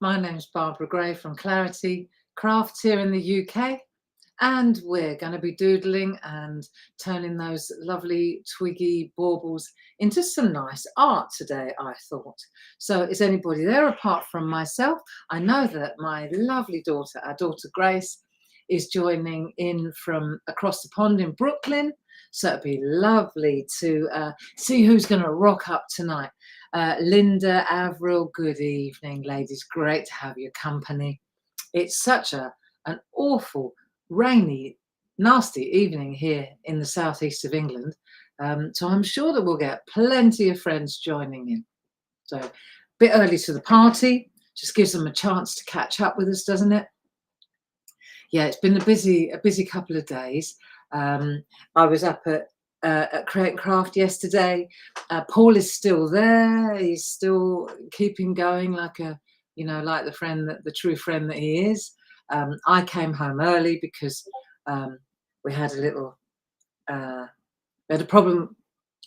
My name's Barbara Gray from Clarity Crafts here in the UK, and we're going to be doodling and turning those lovely Twiggy baubles into some nice art today, I thought. So is anybody there apart from myself? I know that my lovely daughter, our daughter Grace, is joining in from across the pond in Brooklyn. So it'd be lovely to see who's going to rock up tonight. Linda, Avril, good evening, ladies. Great to have your company. It's such an awful, rainy, nasty evening here in the southeast of England. So I'm sure that we'll get plenty of friends joining in. So a bit early to the party, just gives them a chance to catch up with us, doesn't it? Yeah, it's been a busy couple of days. I was up at Create and Craft yesterday. Paul is still there. He's still keeping going like like the true friend that he is. I came home early because we had a problem.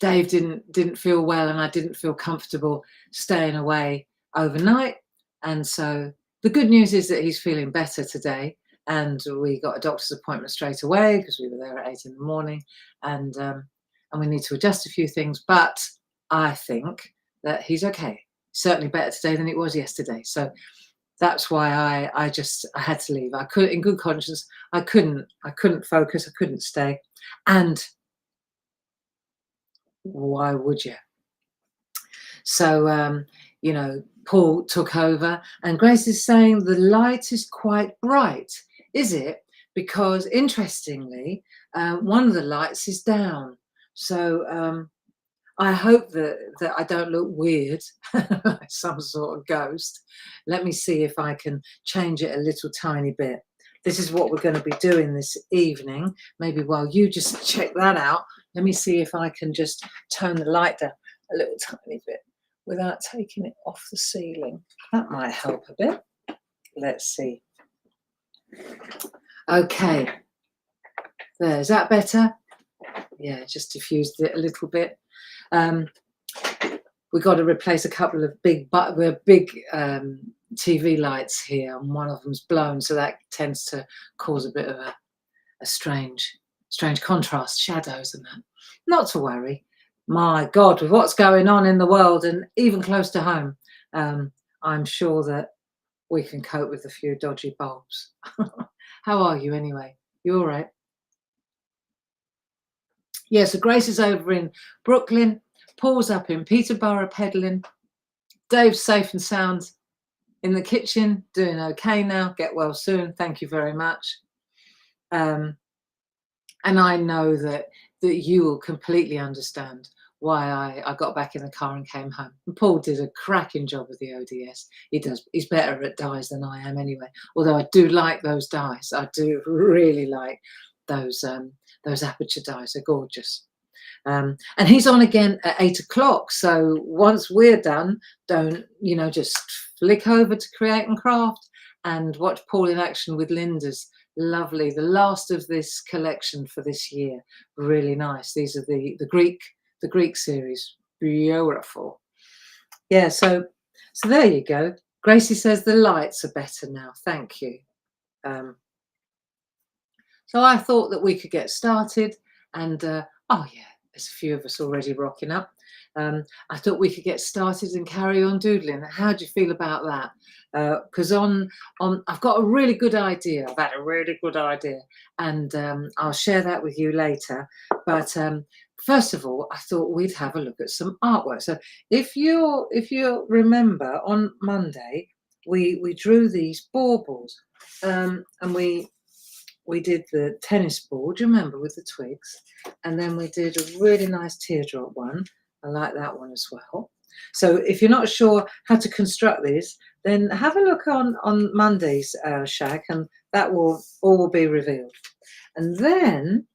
Dave didn't feel well, and I didn't feel comfortable staying away overnight. And so the good news is that he's feeling better today. And we got a doctor's appointment straight away because we were there at 8 in the morning, and we need to adjust a few things. But I think that he's okay. Certainly better today than it was yesterday. So that's why I had to leave. I could, in good conscience, I couldn't focus. I couldn't stay. And why would you? So Paul took over, and Grace is saying the light is quite bright. Is it? Because interestingly, one of the lights is down. So I hope that I don't look weird, like some sort of ghost. Let me see if I can change it a little tiny bit. This is what we're going to be doing this evening. Maybe while you just check that out, let me see if I can just tone the light down a little tiny bit without taking it off the ceiling. That might help a bit. Let's see. Okay, there, is that better? Yeah, just diffused it a little bit. We got to replace a couple of big TV lights here, and one of them's blown, so that tends to cause a bit of a strange contrast, shadows and that. Not to worry. My God, with what's going on in the world and even close to home, I'm sure that we can cope with a few dodgy bulbs. How are you anyway? You all right? Yeah, so Grace is over in Brooklyn. Paul's up in Peterborough peddling. Dave's safe and sound in the kitchen, doing okay now. Get well soon. Thank you very much. And I know that you will completely understand why I got back in the car and came home. And Paul did a cracking job with the ODS. He's better at dies than I am anyway. Although I do like those dies. I do really like those aperture dies. They're gorgeous. And he's on again at 8 o'clock. So once we're done, don't just flick over to Create and Craft and watch Paul in action with Linda's lovely, the last of this collection for this year. Really nice. These are the Greek series. Beautiful. Yeah, so there you go. Gracie says the lights are better now. Thank you. So I thought that we could get started, and oh yeah, there's a few of us already rocking up. I thought we could get started and carry on doodling. How do you feel about that? Because I've got a really good idea. I've had a really good idea, and I'll share that with you later. But first of all, I thought we'd have a look at some artwork. So if you remember, on Monday we drew these baubles, and we did the tennis ball, do you remember, with the twigs? And then we did a really nice teardrop one. I like that one as well. So if you're not sure how to construct these, then have a look on Monday's SHAC, and that will be revealed. And then,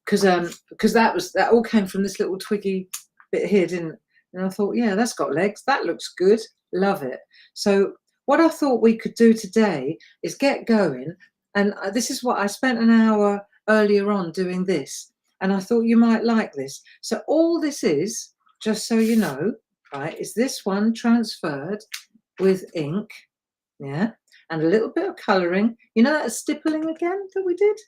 because that all came from this little twiggy bit here, didn't it? And I thought, yeah, that's got legs. That looks good. Love it. So what I thought we could do today is get going. And this is what I spent an hour earlier on doing this. And I thought you might like this. So all this is, just so you know, right, is this one transferred with ink, yeah, and a little bit of colouring. You know that stippling again that we did?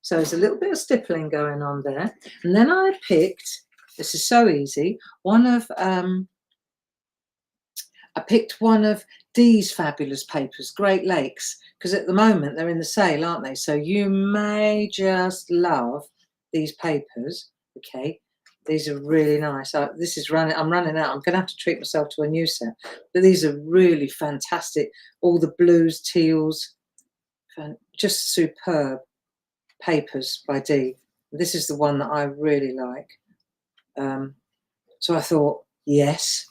So there's a little bit of stippling going on there. And then I picked, this is so easy, I picked one of Dee's fabulous papers, Great Lakes, because at the moment they're in the sale, aren't they? So you may just love these papers, okay? These are really nice. I'm running out. I'm going to have to treat myself to a new set. But these are really fantastic. All the blues, teals, just superb papers by Dee. This is the one that I really like. So I thought, yes,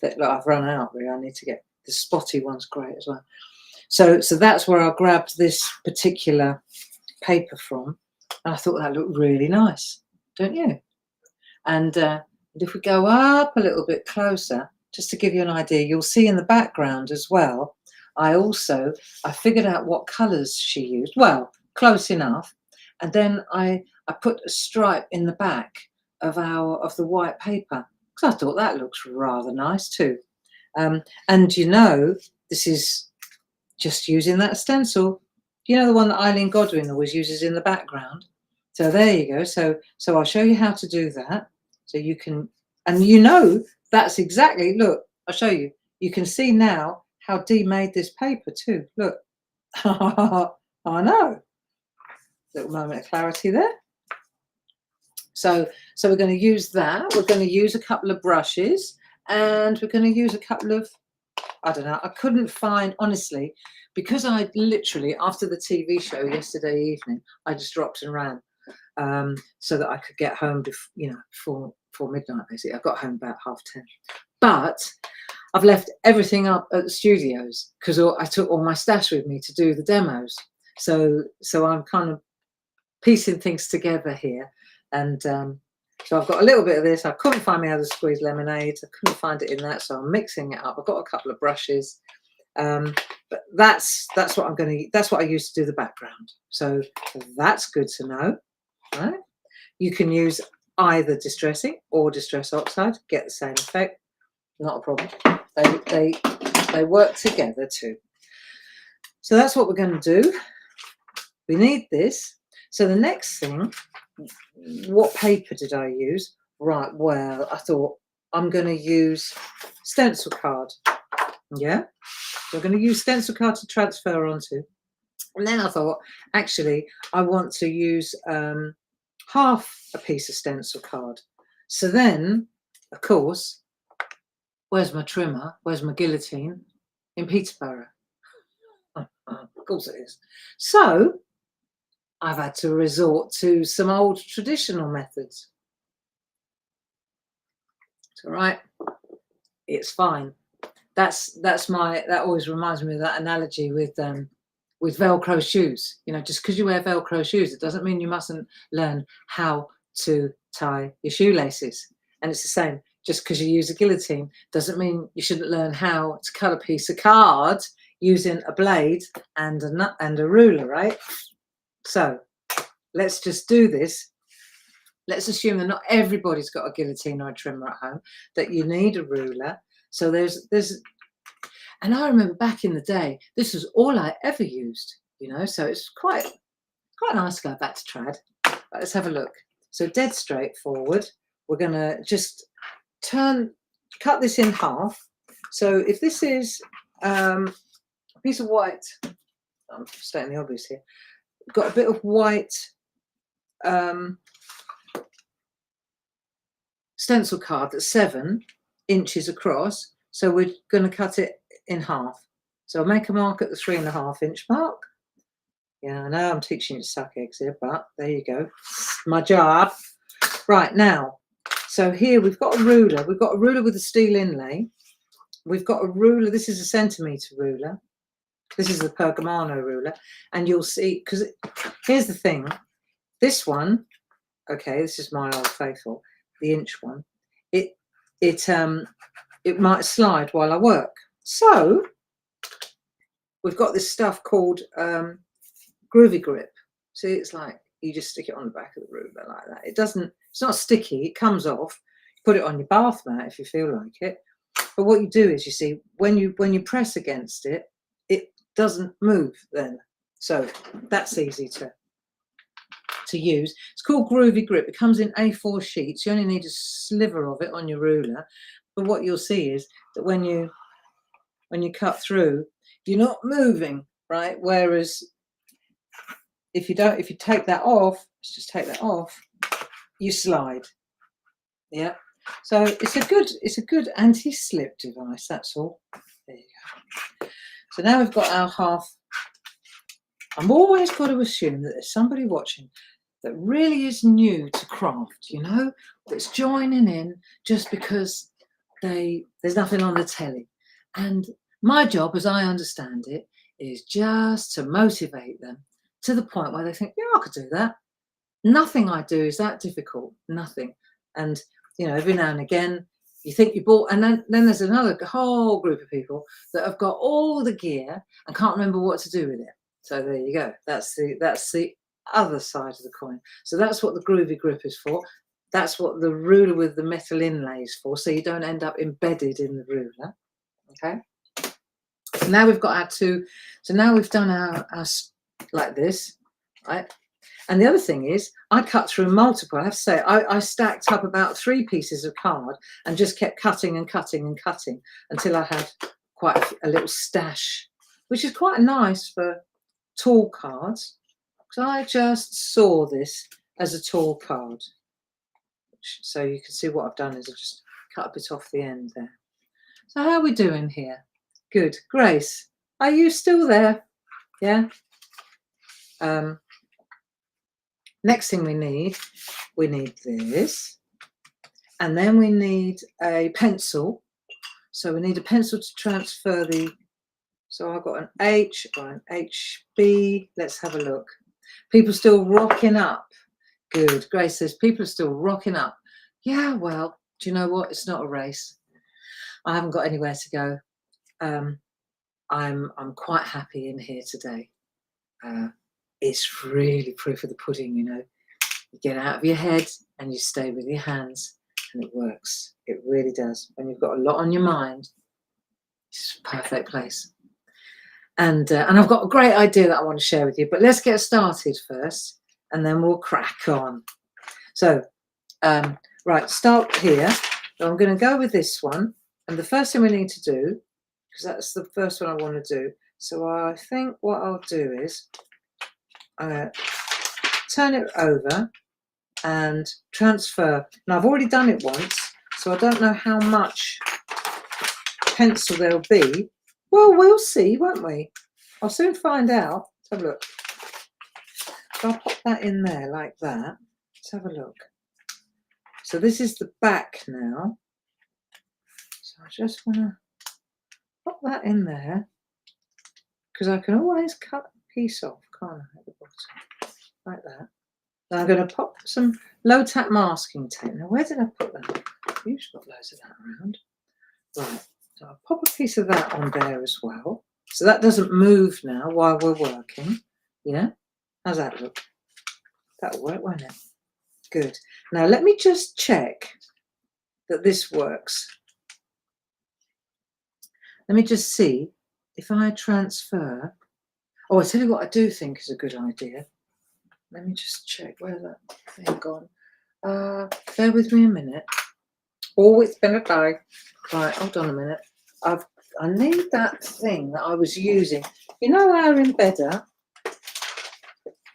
look, I've run out really. I need to get the spotty one's great as well. So that's where I grabbed this particular paper from. And I thought that looked really nice, don't you? And if we go up a little bit closer, just to give you an idea, you'll see in the background as well, I figured out what colours she used. Well, close enough. And then I put a stripe in the back of the white paper, because I thought that looks rather nice too. And you know, this is just using that stencil. You know, the one that Eileen Godwin always uses in the background. So there you go. So I'll show you how to do that. So you can, and you know, that's exactly, look, I'll show you. You can see now how Dee made this paper too. Look, I know. Little moment of clarity there. So we're going to use that. We're going to use a couple of brushes, and we're going to use a couple of, I don't know, I couldn't find, honestly, because I literally, after the TV show yesterday evening, I just dropped and ran so that I could get home before midnight, basically. I got home about 10:30. But I've left everything up at the studios because I took all my stash with me to do the demos. So I'm kind of piecing things together here. And so I've got a little bit of this. I couldn't find my other squeezed lemonade. I couldn't find it in that, so I'm mixing it up. I've got a couple of brushes, but that's what I'm going to. That's what I use to do the background. So that's good to know, right? You can use either distressing or distress oxide, get the same effect. Not a problem. They work together too. So that's what we're going to do. We need this. So the next thing, what paper did I use? Right, well, I thought I'm going to use stencil card. Yeah, so I'm going to use stencil card to transfer onto. And then I thought, actually, I want to use half a piece of stencil card. So then, of course, where's my trimmer? Where's my guillotine? In Peterborough. Of course it is. So I've had to resort to some old traditional methods. It's all right. It's fine. That always reminds me of that analogy with Velcro shoes. You know, just because you wear Velcro shoes, it doesn't mean you mustn't learn how to tie your shoelaces. And it's the same. Just because you use a guillotine doesn't mean you shouldn't learn how to cut a piece of card using a blade and a nut and a ruler, right? So let's just do this. Let's assume that not everybody's got a guillotine or a trimmer at home, that you need a ruler. So there's, and I remember back in the day, this was all I ever used, you know, so it's quite nice to go back to trad. But let's have a look. So dead straightforward. We're going to just cut this in half. So if this is a piece of white, I'm stating the obvious here, got a bit of white stencil card that's 7 inches across, so we're going to cut it in half. So I'll make a mark at the 3.5 inch mark. Yeah, I know I'm teaching you to suck eggs here, but there you go. My job. Right, now, so here we've got a ruler. We've got a ruler with a steel inlay. We've got a ruler. This is a centimetre ruler. This is the Pergamano ruler. And you'll see, because here's the thing. This one, okay, this is my old faithful, the inch one. It might slide while I work. So we've got this stuff called Groovy Grip. See, it's like you just stick it on the back of the ruler like that. It's not sticky, it comes off. Put it on your bath mat if you feel like it. But what you do is, you see, when you press against it, it doesn't move then. So that's easy to use. It's called Groovy Grip. It comes in A4 sheets. You only need a sliver of it on your ruler. But what you'll see is that when you cut through, you're not moving, right? Whereas if you take that off, let's just take that off, you slide. Yeah. So it's a good anti-slip device, that's all. There you go. So now we've got our half. I'm always got to assume that there's somebody watching that really is new to craft, you know, that's joining in just because there's nothing on the telly. And my job, as I understand it, is just to motivate them to the point where they think, yeah, I could do that. Nothing I do is that difficult, nothing. And, you know, every now and again, you think you bought, and then there's another whole group of people that have got all the gear and can't remember what to do with it. So there you go. That's the other side of the coin. So that's what the Groovy Grip is for. That's what the ruler with the metal inlay is for, so you don't end up embedded in the ruler. Okay. So now we've got our two. So now we've done our like this, right? And the other thing is, I cut through multiple. I have to say, I stacked up about 3 pieces of card and just kept cutting and cutting and cutting until I had quite a little stash, which is quite nice for tall cards. So I just saw this as a tall card. So you can see what I've done is I've just cut a bit off the end there. So how are we doing here? Good. Grace, are you still there? Yeah. Next thing we need this, and then we need a pencil. So we need a pencil to transfer the, so I've got an H or an HB. Let's have a look. People still rocking up. Good. Grace says people are still rocking up. Yeah, well, do you know what? It's not a race. I haven't got anywhere to go. I'm quite happy in here today. It's really proof of the pudding, you know. You get out of your head and you stay with your hands, and it works. It really does. When you've got a lot on your mind, it's a perfect place. And I've got a great idea that I want to share with you, but let's get started first, and then we'll crack on. So, right, start here. So I'm going to go with this one, and the first thing we need to do, because that's the first one I want to do. So I think what I'll do is turn it over and transfer. Now I've already done it once, so I don't know how much pencil there'll be. Well, we'll see, won't we? I'll soon find out. Let's have a look. So I'll pop that in there like that. Let's have a look. So this is the back now. So I just want to pop that in there, because I can always cut a piece off, can't I, at the bottom, like that. Now I'm going to pop some low tack masking tape. Now where did I put that? I've usually got loads of that around. Right, so I'll pop a piece of that on there as well. So that doesn't move now while we're working. Yeah, how's that look? That'll work, won't it? Good. Now let me just check that this works. Let me just see if I transfer. Oh, I tell you what I do think is a good idea. Let me just check where's that thing gone. Bear with me a minute. Oh, it's been a day. Right, hold on a minute. I need that thing that I was using. You know our embedder?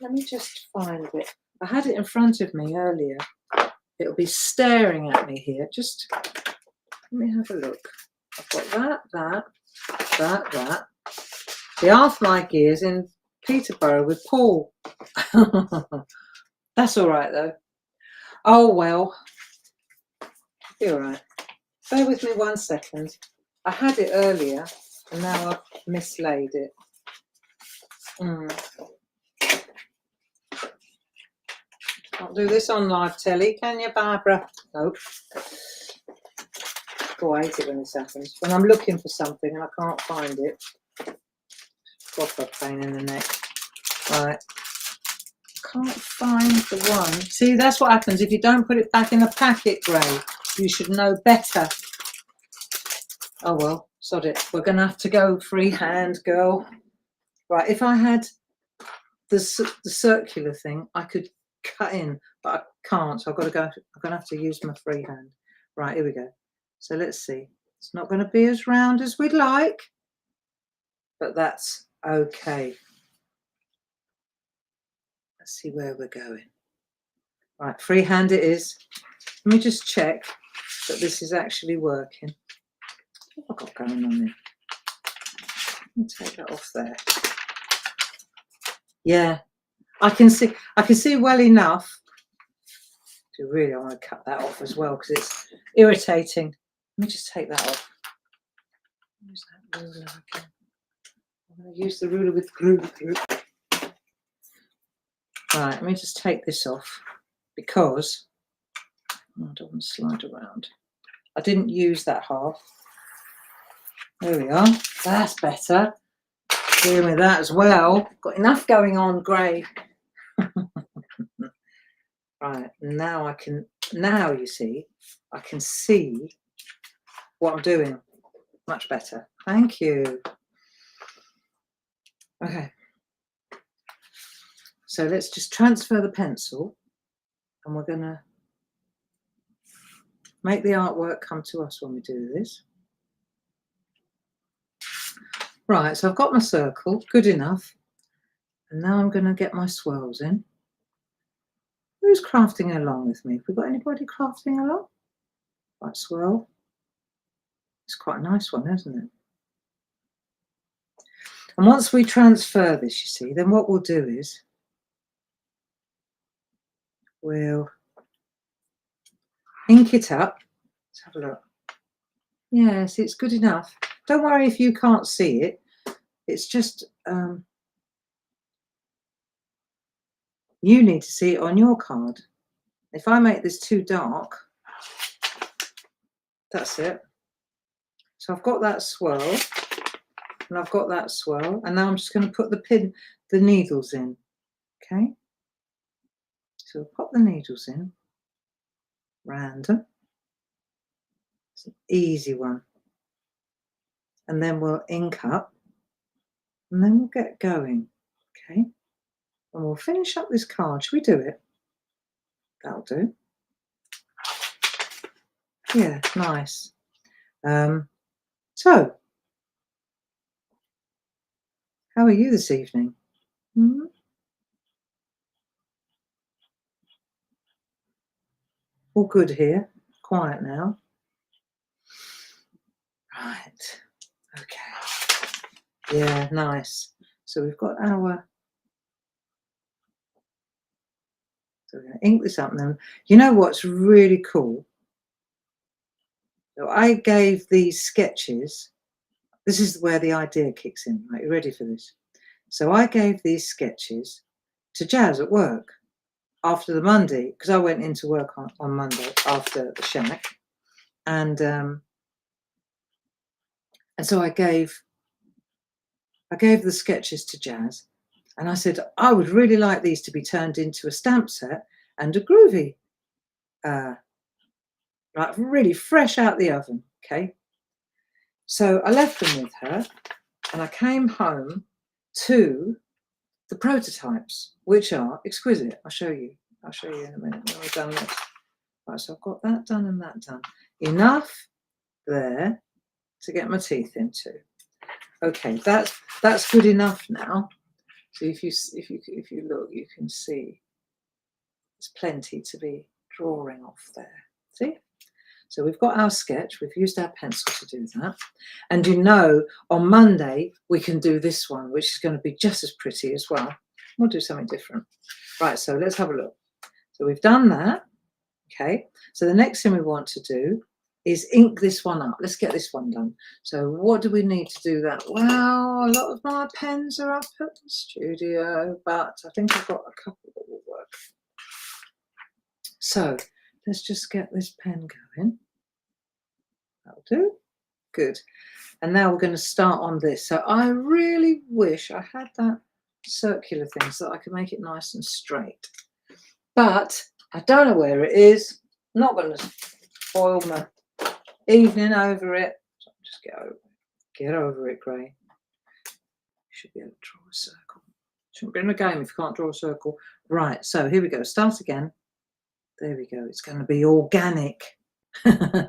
Let me just find it. I had it in front of me earlier. It'll be staring at me here. Just let me have a look. I've got that. The half my gears in Peterborough with Paul. That's all right though. Oh well, be all right. Bear with me 1 second. I had it earlier and now I've mislaid it. Can't do this on live telly, can you, Barbara? Nope. Oh, I hate it when this happens. When I'm looking for something and I can't find it. Proper pain in the neck. Right. Can't find the one. See, that's what happens if you don't put it back in the packet, Gray. You should know better. Oh well, sod it. We're going to have to go freehand, girl. Right, if I had the circular thing, I could cut in, but I can't. So I've got to go. I'm going to have to use my freehand. Right, here we go. So let's see. It's not going to be as round as we'd like, but that's okay. Let's see where we're going. Right, freehand it is. Let me just check that this is actually working. What have I got going on there? Let me take that off there. Yeah, I can see well enough. So really, I want to cut that off as well because it's irritating. Let me just take that off. Use that ruler again. I'm going to use the ruler with glue. Right, let me just take this off because I don't want to slide around. I didn't use that half. There we are. That's better. Dealing with that as well. Got enough going on, Grey. Right, now I can. Now you see, I can see what I'm doing much better. Thank you. Okay. So let's just transfer the pencil and we're going to make the artwork come to us when we do this. Right, so I've got my circle, good enough. And now I'm going to get my swirls in. Who's crafting along with me? Have we got anybody crafting along? Right, swirl. It's quite a nice one, isn't it? And once we transfer this, you see, then what we'll do is we'll ink it up. Let's have a look. Yes, it's good enough. Don't worry if you can't see it. It's just you need to see it on your card. If I make this too dark, that's it. So I've got that swirl and I've got that swirl, and now I'm just going to put the needles in. Okay. So we'll pop the needles in. Random. It's an easy one. And then we'll ink up and then we'll get going. Okay. And we'll finish up this card. Should we do it? That'll do. Yeah, nice. So, how are you this evening? Hmm? All good here. Quiet now. Right. Okay. Yeah, nice. So we've got our. So we're going to ink this up now. You know what's really cool? So I gave these sketches. This is where the idea kicks in. Right, you ready for this? So I gave these sketches to Jazz at work after the Monday, because I went into work on Monday after the SHAC, and so I gave the sketches to Jazz, and I said I would really like these to be turned into a stamp set and a groovy, like really fresh out the oven. Okay, so I left them with her, and I came home to the prototypes, which are exquisite. I'll show you in a minute when we've done this. Right, so I've got that done and that done. Enough there to get my teeth into. Okay, that's good enough now. So if you look, you can see there's plenty to be drawing off there. See? So we've got our sketch. We've used our pencil to do that. And you know, on Monday we can do this one, which is going to be just as pretty as well. We'll do something different. Right, so let's have a look. So we've done that. Okay, so the next thing we want to do is ink this one up. Let's get this one done. So what do we need to do that? Well, a lot of my pens are up at the studio, but I think I've got a couple that will work. So let's just get this pen going. That'll do. Good. And now we're going to start on this. So I really wish I had that circular thing so that I could make it nice and straight. But I don't know where it is. I'm not going to spoil my evening over it. So I'm just Get over it, Gray. You should be able to draw a circle. Shouldn't be in a game if you can't draw a circle. Right, so here we go. Start again. There we go. It's going to be organic. There we go.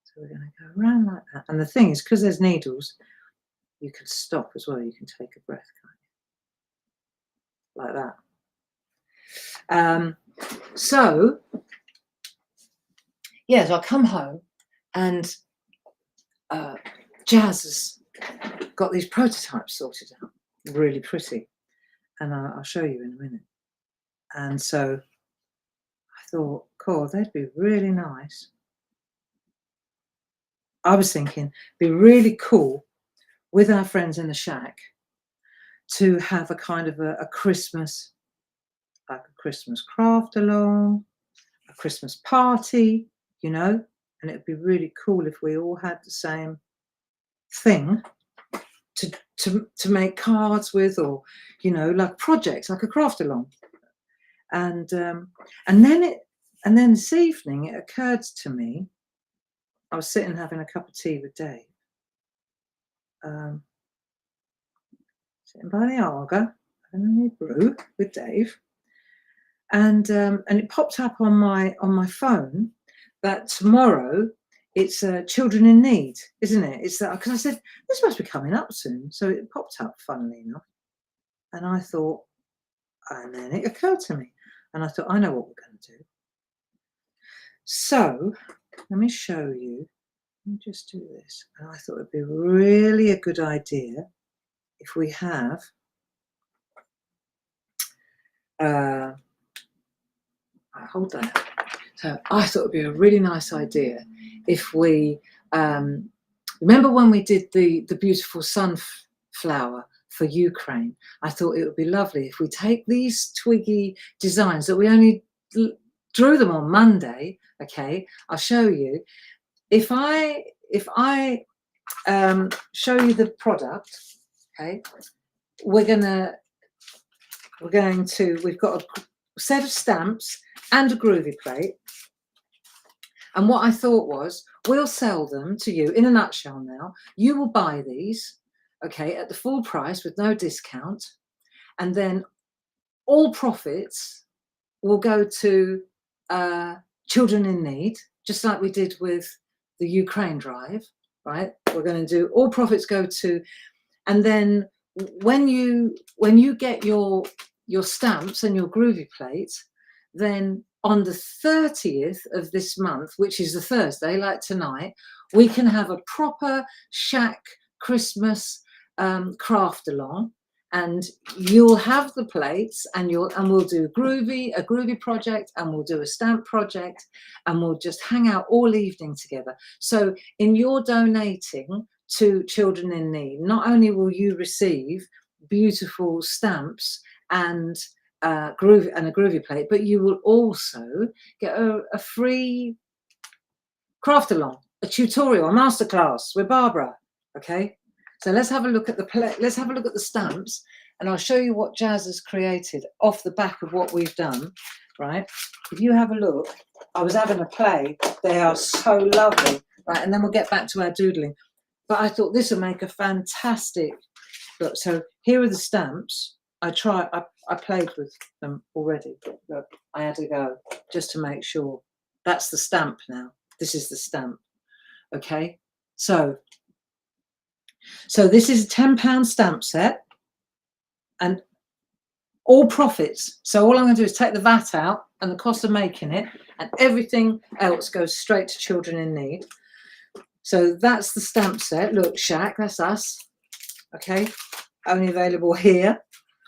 So we're going to go around like that. And the thing is, because there's needles, you can stop as well. You can take a breath, can't you? Like that. So I come home and Jazz has got these prototypes sorted out, really pretty, and I'll show you in a minute. And so I thought, cool, they'd be really nice. I was thinking, be really cool with our friends in the SHAC to have a kind of a Christmas, like a Christmas craft along, a Christmas party, you know, and it'd be really cool if we all had the same thing to make cards with, or, you know, like projects, like a craft along. And then this evening it occurred to me, I was sitting having a cup of tea with Dave, sitting by the Arga, having a new brew with Dave, and it popped up on my phone that tomorrow it's Children in Need, isn't it? It's that, because I said this must be coming up soon, so it popped up, funnily enough, and I thought, and then it occurred to me, and I thought, I know what we're going to do. So let me show you. Let me just do this. And I thought it'd be really a good idea if we have hold that. So I thought it'd be a really nice idea if we remember when we did the beautiful sunflower for Ukraine. I thought it would be lovely if we take these Twiggy designs that we only drew them on Monday. Okay, I'll show you. If I show you the product, okay, we've got a set of stamps and a groovy plate. And what I thought was, we'll sell them to you in a nutshell now. You will buy these, okay, at the full price with no discount. And then all profits will go to Children in Need, just like we did with the Ukraine drive, right? We're going to do all profits go to, and then when you get your stamps and your groovy plates, then on the 30th of this month, which is a Thursday, like tonight, we can have a proper SHAC Christmas craft along, and you'll have the plates, and we'll do a groovy project, and we'll do a stamp project, and we'll just hang out all evening together. So in your donating to Children in Need, not only will you receive beautiful stamps and a groovy plate, but you will also get a free craft along, a tutorial, a masterclass with Barbara. Okay, so let's have a look at the stamps, and I'll show you what Jazz has created off the back of what we've done. Right, if you have a look, I was having a play. They are so lovely. Right, and then we'll get back to our doodling. But I thought this would make a fantastic look. So here are the stamps. I played with them already, but look, I had to go just to make sure. That's the stamp now. This is the stamp. Okay, so this is a £10 stamp set, and all profits. So all I'm going to do is take the VAT out and the cost of making it, and everything else goes straight to Children in Need. So that's the stamp set. Look, SHAC, that's us. Okay, only available here.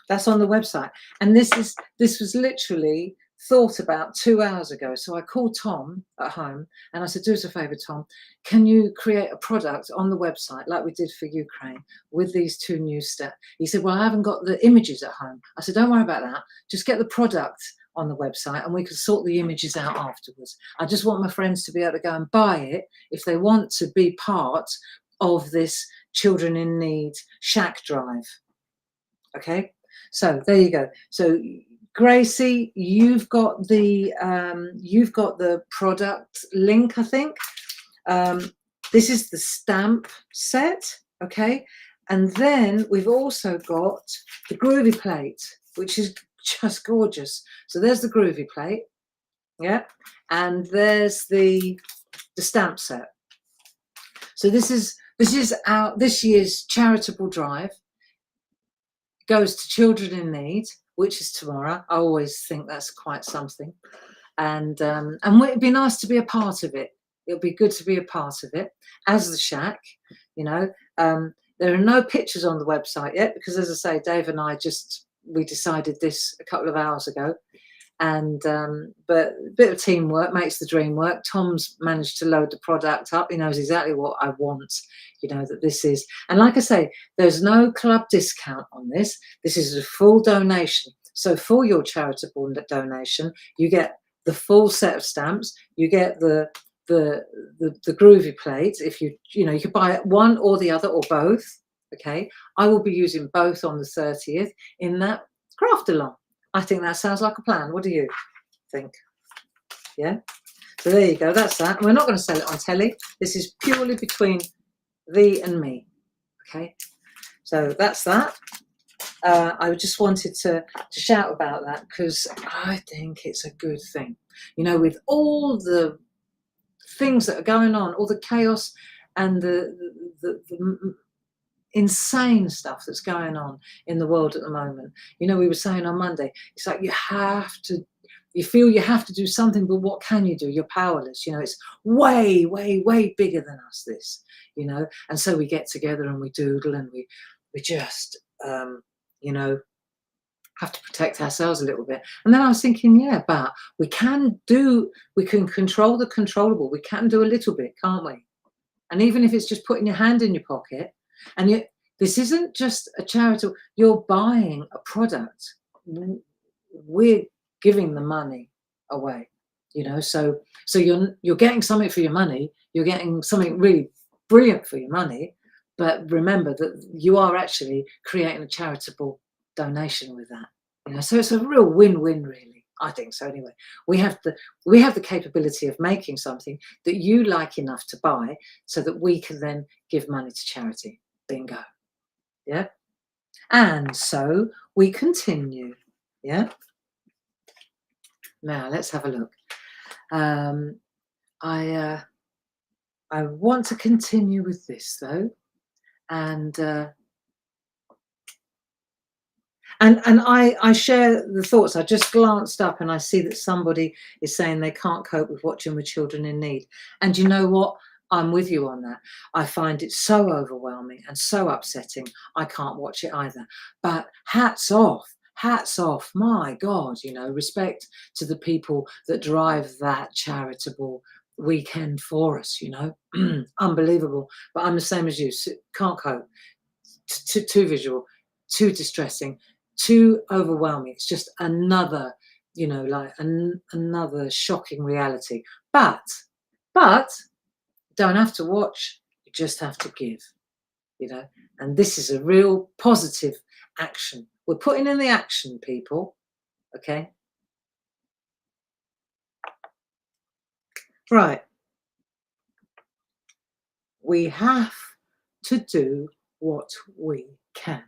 That's on the website. And this was literally thought about 2 hours ago. So I called Tom at home and I said, do us a favor, Tom, can you create a product on the website like we did for Ukraine with these two new steps? He said, well, I haven't got the images at home. I said, don't worry about that. Just get the product on the website and we can sort the images out afterwards. I just want my friends to be able to go and buy it if they want to be part of this Children in Need SHAC drive. Okay, so there you go. So Gracie, you've got the product link, I think. This is the stamp set, okay? And then we've also got the groovy plate, which is just gorgeous. So there's the groovy plate, yeah, and there's the stamp set. So this is this year's charitable drive. Goes to children in need, which is tomorrow. I always think that's quite something, and it'd be nice to be a part of it. It'll be good to be a part of it as the SHAC. You know, there are no pictures on the website yet because, as I say, Dave and I we decided this a couple of hours ago, and but a bit of teamwork makes the dream work. Tom's managed to load the product up. He knows exactly what I want, you know, that this is, and like I say, there's no club discount on this. This is a full donation. So for your charitable donation, you get the full set of stamps. You get the groovy plate. If you know, you could buy one or the other or both. Okay, I will be using both on the 30th in that craft along. I think that sounds like a plan. What do you think? Yeah. So there you go. That's that. We're not going to sell it on telly. This is purely between thee and me. Okay. So that's that. I just wanted to shout about that because I think it's a good thing. You know, with all the things that are going on, all the chaos and the insane stuff that's going on in the world at the moment. You know, we were saying on Monday, it's like you feel you have to do something, but what can you do? You're powerless. You know, it's way, way, way bigger than us, this, you know. And so we get together and we doodle and we just, you know, have to protect ourselves a little bit. And then I was thinking, yeah, but we can control the controllable. We can do a little bit, can't we? And even if it's just putting your hand in your pocket, and this isn't just a charitable, you're buying a product. We're giving the money away, you know, so you're getting something for your money, you're getting something really brilliant for your money, but remember that you are actually creating a charitable donation with that, you know, so it's a real win-win, really. I think so anyway. We have the capability of making something that you like enough to buy so that we can then give money to charity. Bingo. Yeah. And so we continue. Yeah. Now let's have a look. I want to continue with this though, and I share the thoughts. I just glanced up and I see that somebody is saying they can't cope with watching with children in need. And you know what? I'm with you on that. I find it so overwhelming and so upsetting. I can't watch it either. But hats off. Hats off. My God, you know, respect to the people that drive that charitable weekend for us, you know. Unbelievable. But I'm the same as you. Can't cope. Too visual, too distressing, too overwhelming. It's just another, you know, like another shocking reality. But don't have to watch. You just have to give, you know. And this is a real positive action. We're putting in the action, people. Okay. Right. We have to do what we can.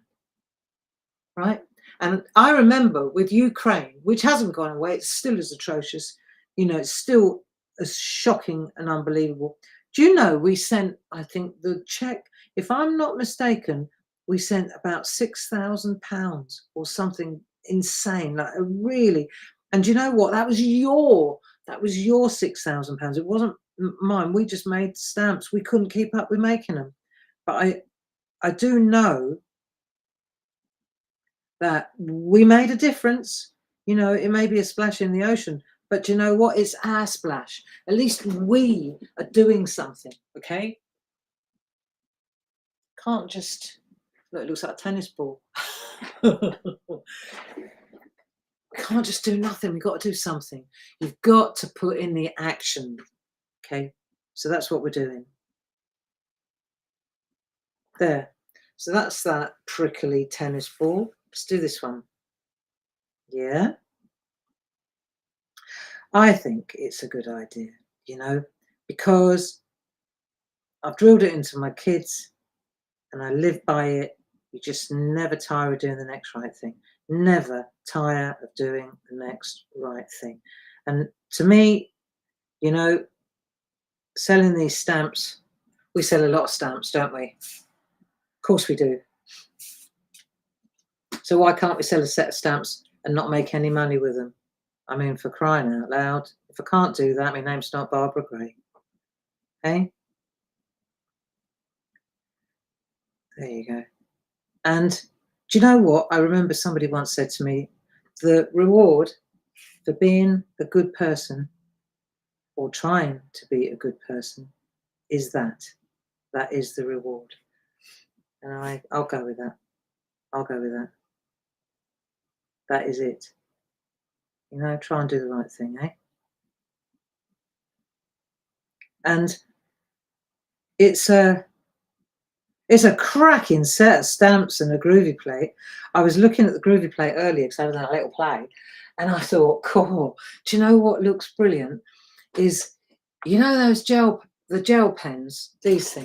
Right. And I remember with Ukraine, which hasn't gone away, it's still as atrocious, you know, it's still as shocking and unbelievable. Do you know we sent, I think the check, if I'm not mistaken, we sent about £6,000 or something insane, like a really, and you know what? That was your £6,000. It wasn't mine. We just made stamps. We couldn't keep up with making them. But I do know that we made a difference. You know, it may be a splash in the ocean, but you know what? It's our splash. At least we are doing something, okay? Can't just, look, it looks like a tennis ball. Can't just do nothing. We've got to do something. You've got to put in the action, okay? So that's what we're doing. There. So that's that prickly tennis ball. Let's do this one. Yeah. I think it's a good idea, you know, because I've drilled it into my kids and I live by it. You just never tire of doing the next right thing. Never tire of doing the next right thing. And to me, you know, selling these stamps, we sell a lot of stamps, don't we? Of course we do. So why can't we sell a set of stamps and not make any money with them? I mean, for crying out loud, if I can't do that, my name's not Barbara Gray. Hey? There you go. And do you know what? I remember somebody once said to me, the reward for being a good person or trying to be a good person is that. That is the reward. And I'll go with that. I'll go with that. That is it. You know, try and do the right thing, eh? And it's a cracking set of stamps and a groovy plate. I was looking at the groovy plate earlier because I was on a little play, and I thought, cool. Do you know what looks brilliant? Is, you know, those the gel pens, these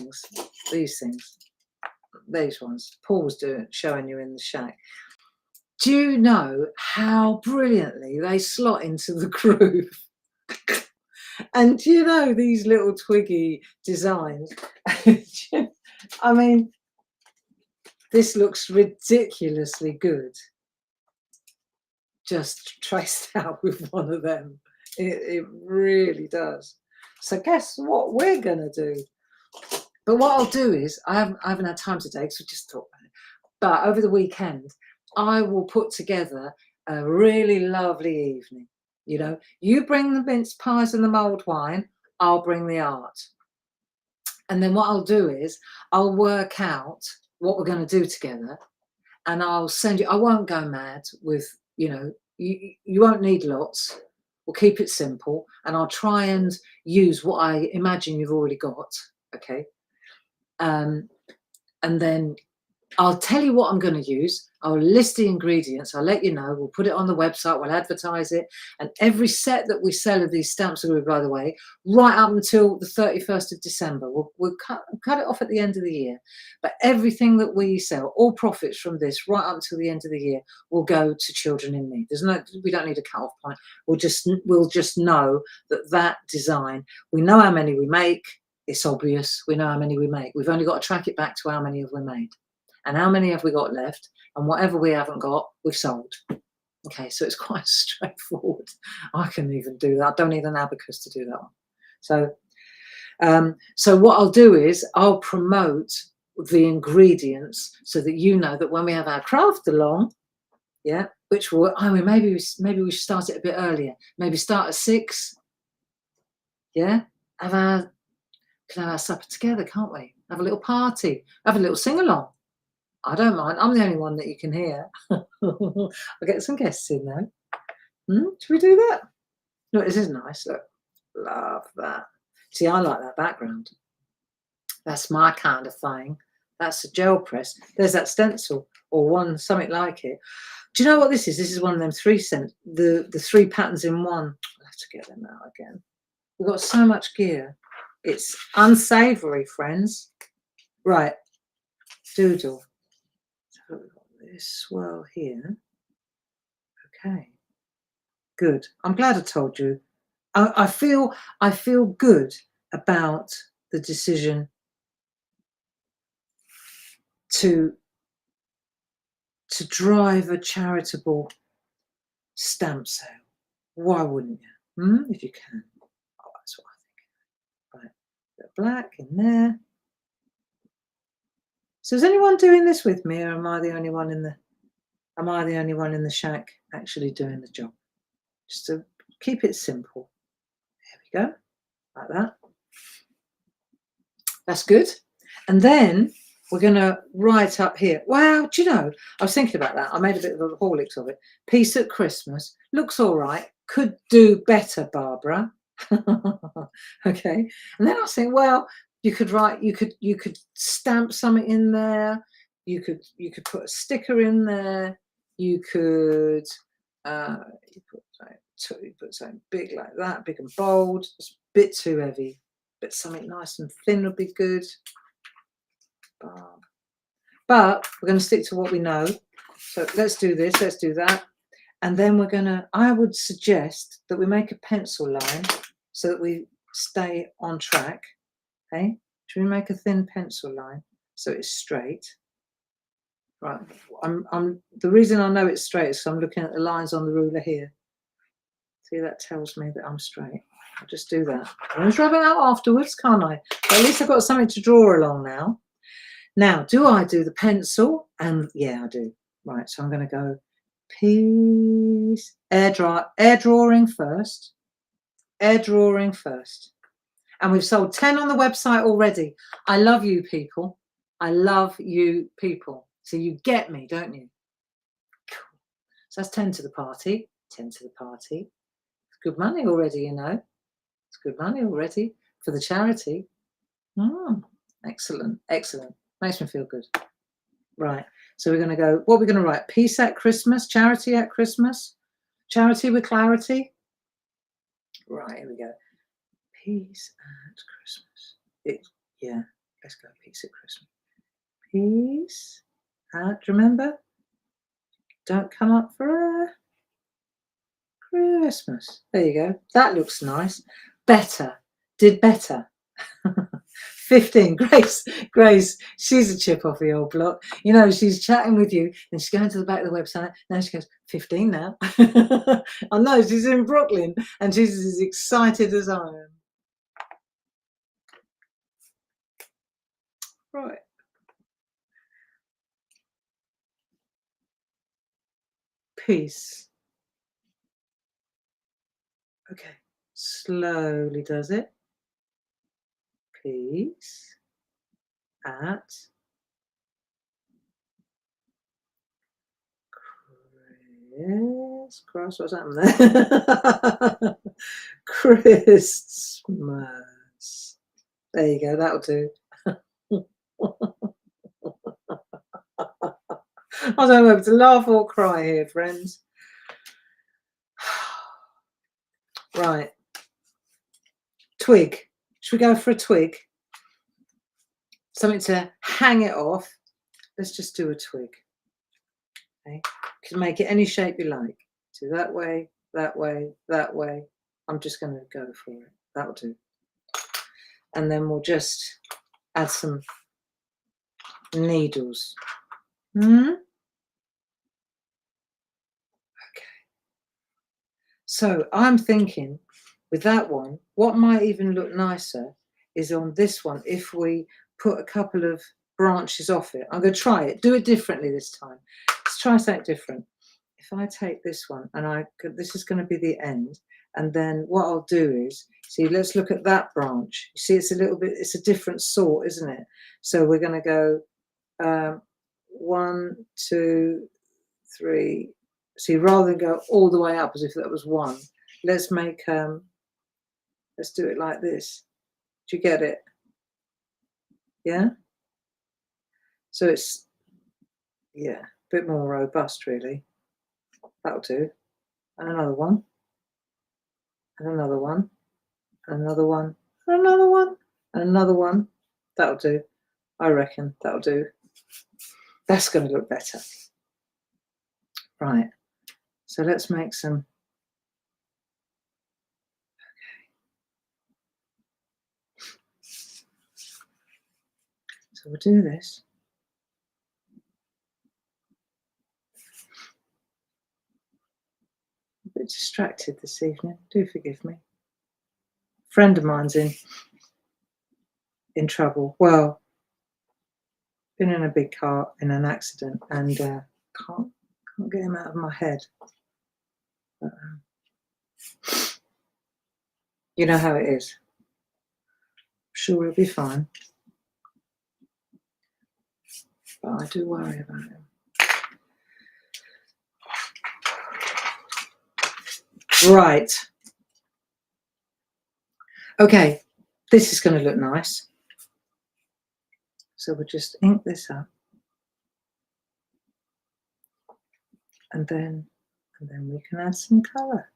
ones. Paul was showing you in the shack. Do you know how brilliantly they slot into the groove? And do you know these little Twiggy designs? I mean, this looks ridiculously good. Just traced out with one of them. It really does. So guess what we're going to do? But what I'll do is, I haven't had time today because we just talked about it. But over the weekend, I will put together a really lovely evening. You know, you bring the mince pies and the mulled wine, I'll bring the art. And then what I'll do is I'll work out what we're going to do together, and I'll send you. I won't go mad with, you know, you won't need lots. We'll keep it simple, and I'll try and use what I imagine you've already got. Okay. And then I'll tell you what I'm going to use. I'll list the ingredients. I'll let you know. We'll put it on the website. We'll advertise it. And every set that we sell of these stamps, by the way, right up until the 31st of December, we'll cut it off at the end of the year. But everything that we sell, all profits from this, right up until the end of the year, will go to children in need. We don't need a cut-off point. We'll just know that design. We know how many we make. It's obvious. We know how many we make. We've only got to track it back to how many have we made. And how many have we got left? And whatever we haven't got, we've sold. Okay, so it's quite straightforward. I can even do that. I don't need an abacus to do that one. So what I'll do is I'll promote the ingredients so that you know that when we have our craft along, yeah, which will, maybe we should start it a bit earlier. Maybe start at 6. Yeah, can have our supper together, can't we? Have a little party, have a little sing along. I don't mind. I'm the only one that you can hear. I'll get some guests in though. Should we do that? Look, this is nice. Look, love that. See, I like that background. That's my kind of thing. That's a gel press. There's that stencil or something like it. Do you know what this is? This is one of them the 3 patterns in one. I'll have to get them out again. We've got so much gear. It's unsavory, friends. Right. Doodle. So we've got this swirl here. Okay. Good. I'm glad I told you. I feel good about the decision to drive a charitable stamp sale. Why wouldn't you? If you can. Oh, that's what I think. Right. Bit of black in there. So is anyone doing this with me, or am I the only one in the shack actually doing the job? Just to keep it simple. There we go. Like that. That's good. And then we're going to write up here. Wow, do you know, I was thinking about that. I made a bit of a Horlicks of it. Peace at Christmas. Looks all right. Could do better, Barbara. Okay. And then I was thinking, well, you could stamp something in there. You could put a sticker in there. You could you put something big like that, big and bold. It's a bit too heavy. But something nice and thin would be good. Barb. But we're going to stick to what we know. So let's do this, let's do that. And then we're going to, I would suggest that we make a pencil line so that we stay on track. Okay, should we make a thin pencil line so it's straight? Right, the reason I know it's straight is because I'm looking at the lines on the ruler here. See, that tells me that I'm straight. I'll just do that. I was rubbing out afterwards, can't I? But at least I've got something to draw along now. Now, do I do the pencil? And yeah, I do. Right, so I'm going to go piece, air drawing first. Air drawing first. And we've sold 10 on the website already. I love you people. I love you people. So you get me, don't you? Cool. So that's 10 to the party. 10 to the party. It's good money already, you know. It's good money already for the charity. Excellent, excellent. Makes me feel good. Right. So we're going to go, what we're going to write? Peace at Christmas, charity at Christmas, charity with clarity. Right, here we go. Peace at Christmas. Yeah, let's go peace at Christmas. Peace at, remember? Don't come up for Christmas. There you go. That looks nice. Better. Did better. 15. Grace, she's a chip off the old block. You know, she's chatting with you and she's going to the back of the website. Now she goes, 15 now. I know, she's in Brooklyn and she's as excited as I am. Right. Peace. Okay. Slowly does it. Peace at Christmas. What's happening there? Christmas. There you go. That'll do. I don't know whether to laugh or cry here, friends. Right. Twig. Should we go for a twig? Something to hang it off. Let's just do a twig. Okay. You can make it any shape you like. Do that way, that way, that way. I'm just going to go for it. That'll do. And then we'll just add some needles. Okay. So I'm thinking with that one, what might even look nicer is on this one if we put a couple of branches off it. I'm going to try it. Do it differently this time. Let's try something different. If I take this one and this is going to be the end, and then what I'll do is, see, let's look at that branch. You see, it's a little bit, it's a different sort, isn't it? So we're going to go 1, 2, 3. See, rather than go all the way up as if that was 1, let's make, let's do it like this. Do you get it? Yeah? So it's, yeah, a bit more robust, really. That'll do. And another one. And another one. And another one. And another one. And another one. That'll do. I reckon that'll do. That's going to look better. Right. So let's make some. So we'll do this. A bit distracted this evening. Do forgive me. A friend of mine's in trouble. Well, been in a big car in an accident and can't get him out of my head. But, you know how it is. I'm sure he'll be fine. But I do worry about him. Right. Okay, this is going to look nice. So we'll just ink this up. And then we can add some colour.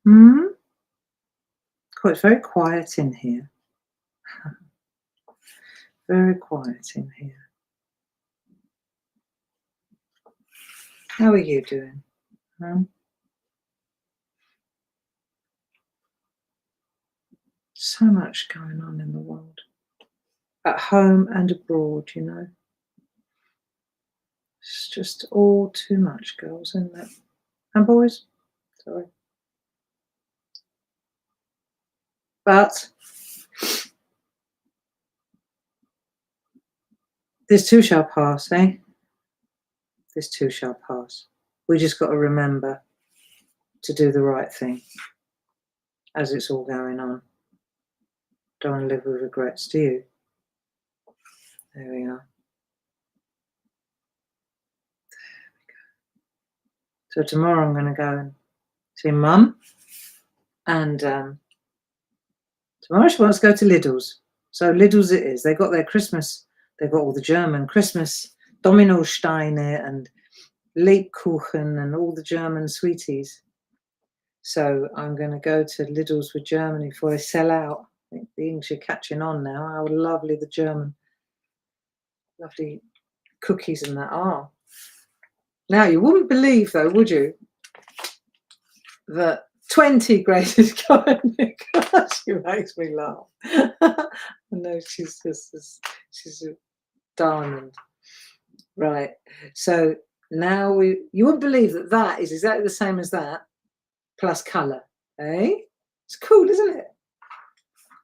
Oh, it's very quiet in here. Very quiet in here. How are you doing? So much going on in the world. At home and abroad, you know. It's just all too much, girls, isn't it? And boys. Sorry. But this too shall pass, eh? This too shall pass. We just got to remember to do the right thing as it's all going on. Don't want to live with regrets, do you? There we are. So tomorrow I'm going to go and see Mum, and tomorrow she wants to go to Lidl's. So Lidl's it is. They got their Christmas. They've got all the German Christmas Dominosteine and Lebkuchen and all the German sweeties. So I'm going to go to Lidl's with Germany before they sell out. I think the English are catching on now. How lovely the German, lovely cookies and that are. Now, you wouldn't believe, though, would you, that 20 grated garlic. She makes me laugh. I know she's a diamond. Right. So now you wouldn't believe that is exactly the same as that, plus colour. Eh? It's cool, isn't it?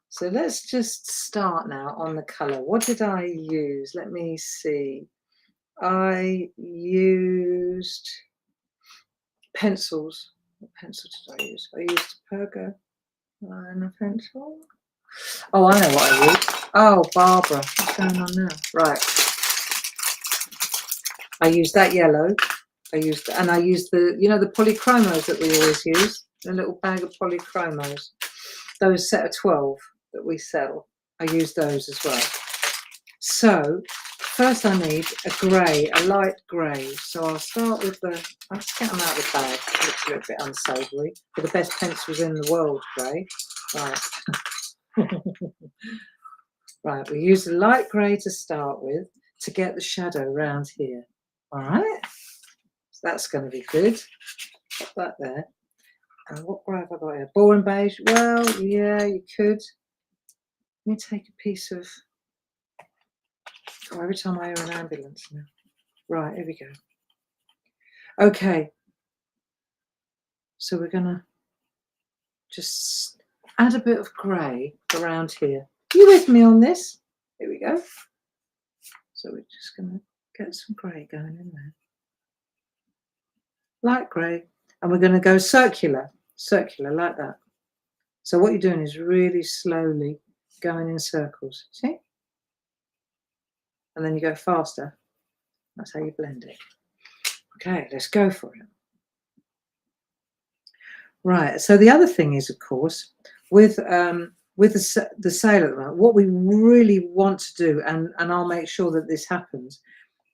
So let's just start now on the colour. What did I use? Let me see. I used pencils. What pencil did I use? I used a Pergo liner pencil. Oh, I know what I used. Oh, Barbara. What's going on now? Right. I used that yellow. I used the the polychromos that we always use. A little bag of polychromos. Those set of 12 that we sell. I use those as well. So first I need a grey, a light grey. So I'll start with let's get them out of the bag. It looks a little bit unsavoury. For the best pencils in the world, grey. Right. Right, we use the light grey to start with to get the shadow around here. All right. So that's going to be good. Put that there. And what grey have I got here? Boring beige. Well, yeah, you could. Let me take a piece of... Oh, every time I hear an ambulance now. Right, here we go. Okay. So we're going to just add a bit of grey around here. You with me on this? Here we go. So we're just going to get some grey going in there. Light grey. And we're going to go circular like that. So what you're doing is really slowly going in circles. See? And then you go faster. That's how you blend it. Okay, let's go for it. Right. So the other thing is, of course, with the sale at the moment, what we really want to do, and I'll make sure that this happens,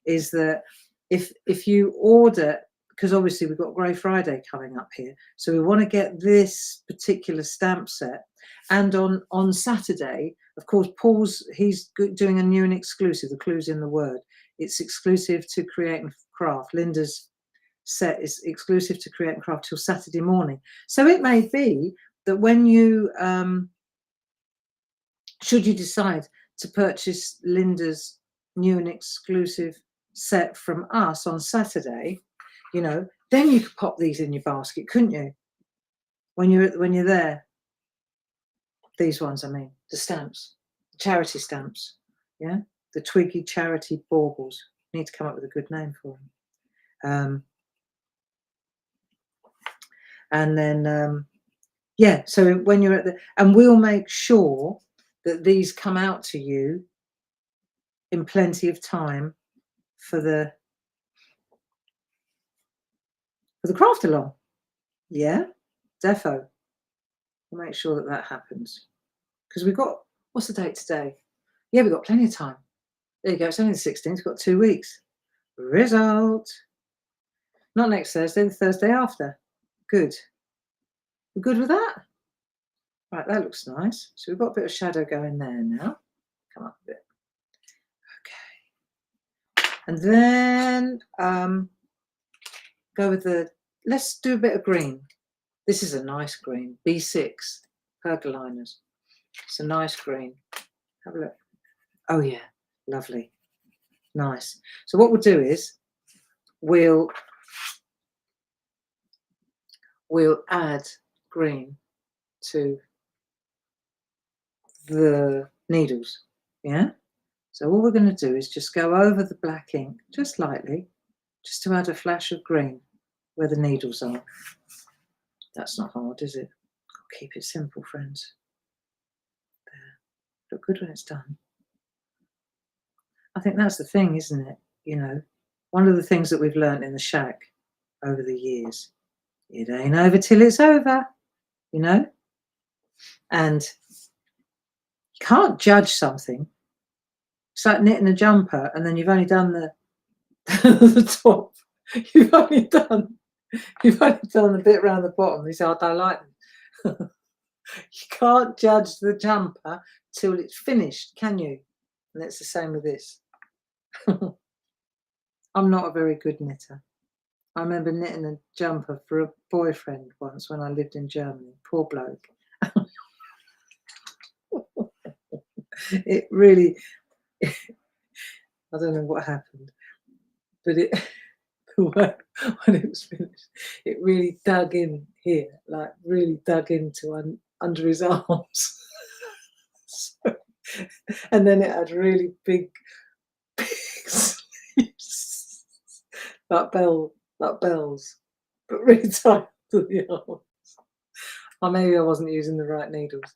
is that if you order, because obviously we've got Grey Friday coming up here, so we want to get this particular stamp set. And on Saturday, of course, he's doing a new and exclusive. The clue's in the word. It's exclusive to Create and Craft. Linda's set is exclusive to Create and Craft till Saturday morning. So it may be that when you, should you decide to purchase Linda's new and exclusive set from us on Saturday, then you could pop these in your basket, couldn't you? When you're there. These ones, I mean, the stamps, the charity stamps, yeah, the Twiggy charity baubles. Need to come up with a good name for them. And then, yeah. So when you're and we'll make sure that these come out to you in plenty of time for the craft along. Yeah, defo. We'll make sure that happens, because we've got, what's the date today? Yeah, we've got plenty of time. There you go. It's only the 16th. We've got 2 weeks. Result. Not next Thursday, the Thursday after. Good. We're good with that? Right, that looks nice. So we've got a bit of shadow going there now. Come up a bit. Okay. And then go with let's do a bit of green. This is a nice green, B6, pergoliners. It's a nice green. Have a look. Oh yeah, lovely. Nice. So what we'll do is we'll add green to the needles. Yeah. So all we're going to do is just go over the black ink just lightly, just to add a flash of green where the needles are. That's not hard, is it? Keep it simple, friends. There. Look good when it's done. I think that's the thing, isn't it? You know, one of the things that we've learned in the SHAC over the years, it ain't over till it's over, you know? And you can't judge something. It's like knitting a jumper and then you've only done the the top. You've only done the bit around the bottom. You say, I don't like them. You can't judge the jumper till it's finished, can you? And it's the same with this. I'm not a very good knitter. I remember knitting a jumper for a boyfriend once when I lived in Germany. Poor bloke. It really, I don't know what happened, but it, when it was finished, it really dug in here, like really dug into under his arms. So, and then it had really big sleeves, like bells, but really tight to the arms. Or maybe I wasn't using the right needles.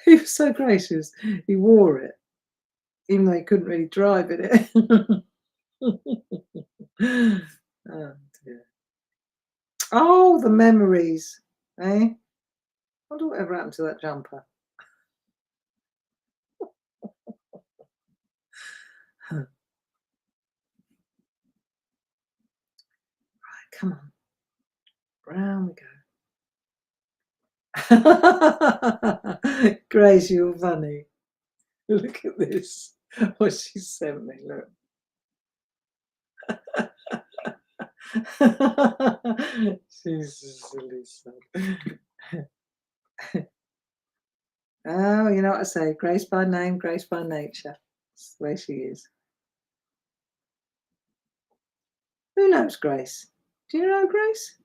He was so gracious. He wore it, even though he couldn't really drive in it. Oh dear. Oh, the memories, eh? I wonder whatever happened to that jumper. Right, come on. Round we go. Grace, you're funny. Look at this. What she sent me, look. She's a silly son. Oh, you know what I say? Grace by name, grace by nature. That's the way she is. Who knows Grace? Do you know Grace?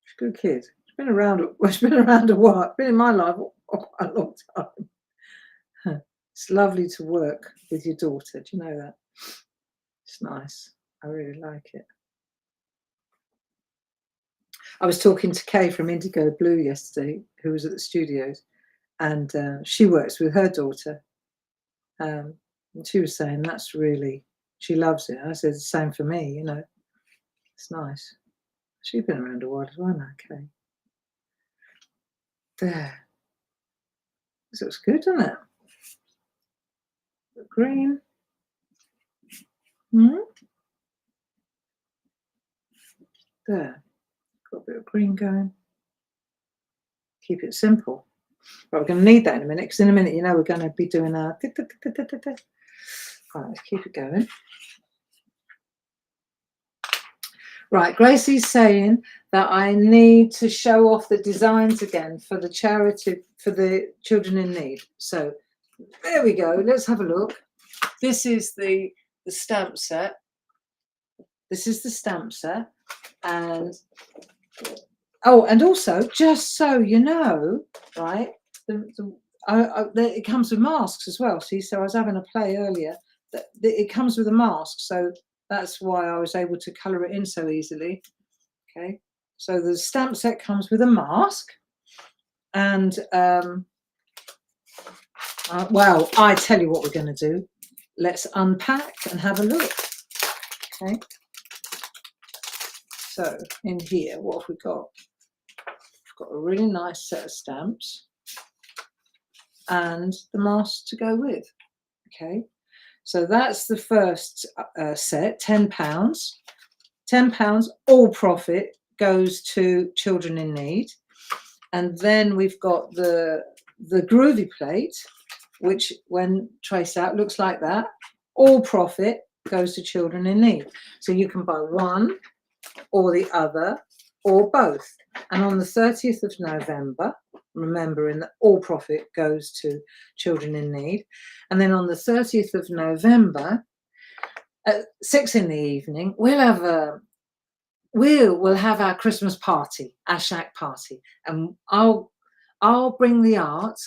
She's a good kid. She's been around. Well, she's been around a while. Been in my life quite a long time. It's lovely to work with your daughter. Do you know that? It's nice. I really like it. I was talking to Kay from Indigo Blue yesterday, who was at the studios, and she works with her daughter. And she was saying that's really, she loves it. I said the same for me, you know. It's nice. She's been around a while as well now, Kay. There. This looks good, doesn't it? The green. There. Got a bit of green going. Keep it simple. But we're going to need that in a minute, because in a minute, you know, we're going to be doing our... Right, let's keep it going. Right, Gracie's saying that I need to show off the designs again for the charity, for the children in need. So there we go. Let's have a look. This is the stamp set. This is the stamp set. And oh, and also, just so you know, right, it comes with masks as well. See, so I was having a play earlier. That it comes with a mask, so that's why I was able to colour it in so easily. Okay, so the stamp set comes with a mask, and well, I tell you what we're going to do. Let's unpack and have a look. Okay, so in here, what have we got? We've got a really nice set of stamps and the mask to go with. Okay. So that's the first set, £10. £10, all profit goes to children in need. And then we've got the groovy plate, which when traced out looks like that. All profit goes to children in need. So you can buy one or the other or both. And on the 30th of November, remembering that all profit goes to children in need. And then on the 30th of November, at 6 in the evening, we'll have our Christmas party, our SHAC party. And I'll bring the art